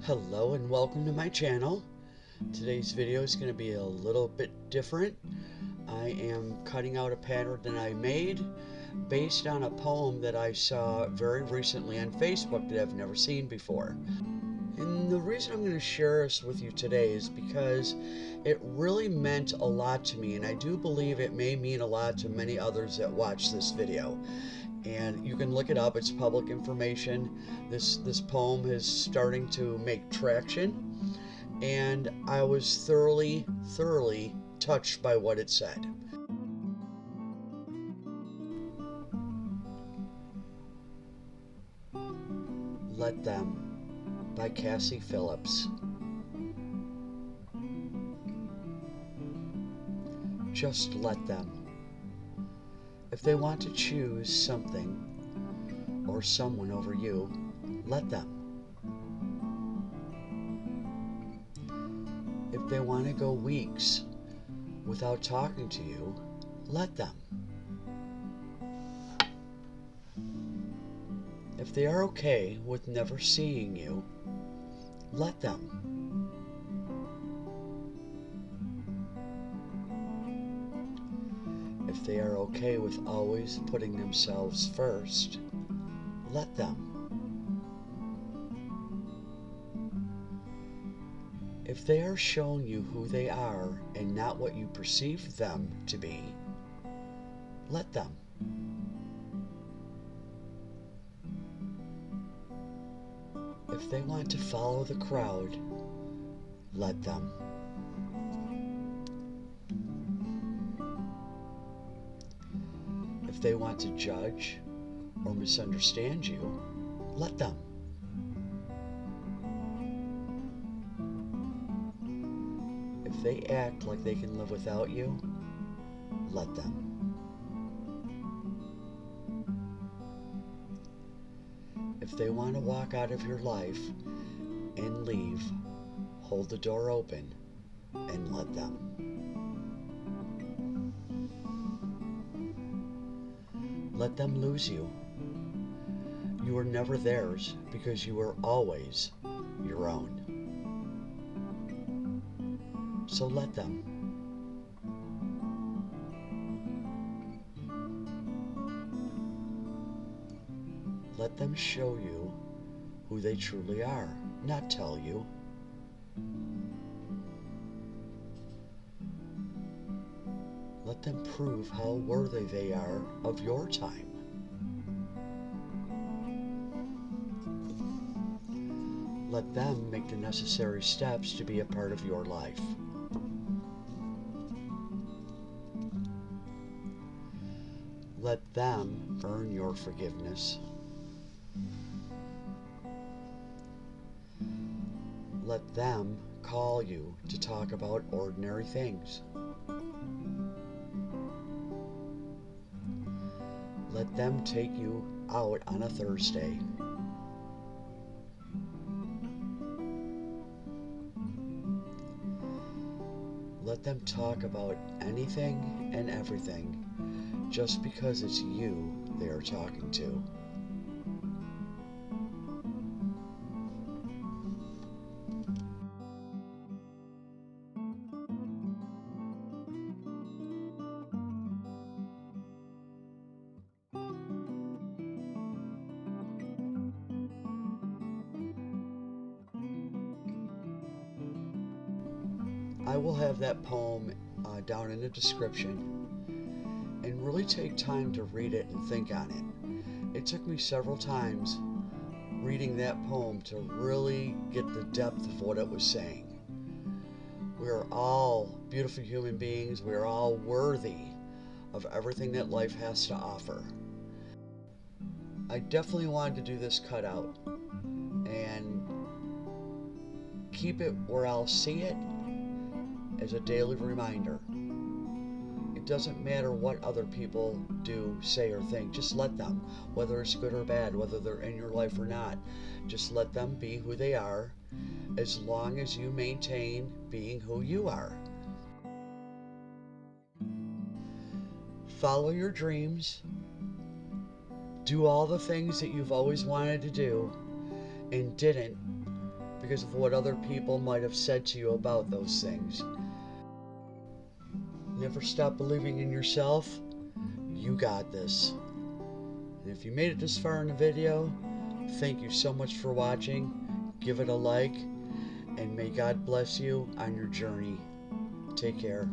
Hello and welcome to my channel. Today's video is going to be a little bit different. I am cutting out a pattern that I made based on a poem that I saw very recently on Facebook that I've never seen before. And the reason I'm going to share this with you today is because it really meant a lot to me, and I do believe it may mean a lot to many others that watch this video. And you can look it up, it's public information. This poem is starting to make traction, and I was thoroughly touched by what it said. Let Them by Cassie Phillips. Just let them. If they want to choose something or someone over you, let them. If they want to go weeks without talking to you, let them. If they are okay with never seeing you, let them. If they are okay with always putting themselves first, let them. If they are showing you who they are and not what you perceive them to be, let them. If they want to follow the crowd, let them. If they want to judge or misunderstand you, let them. If they act like they can live without you, let them. If they want to walk out of your life and leave, hold the door open and let them. Let them lose you. You are never theirs because you are always your own. So let them. Let them show you who they truly are, not tell you. Let them prove how worthy they are of your time. Let them make the necessary steps to be a part of your life. Let them earn your forgiveness. Let them call you to talk about ordinary things. Let them take you out on a Thursday. Let them talk about anything and everything just because it's you they are talking to. I will have that poem down in the description, and really take time to read it and think on it. It took me several times reading that poem to really get the depth of what it was saying. We are all beautiful human beings. We are all worthy of everything that life has to offer. I definitely wanted to do this cutout and keep it where I'll see it as a daily reminder. It doesn't matter what other people do, say, or think. Just let them, whether it's good or bad, whether they're in your life or not. Just let them be who they are, as long as you maintain being who you are. Follow your dreams. Do all the things that you've always wanted to do and didn't because of what other people might have said to you about those things. Never stop believing in yourself. You got this. And if you made it this far in the video, thank you so much for watching. Give it a like, and may God bless you on your journey. Take care.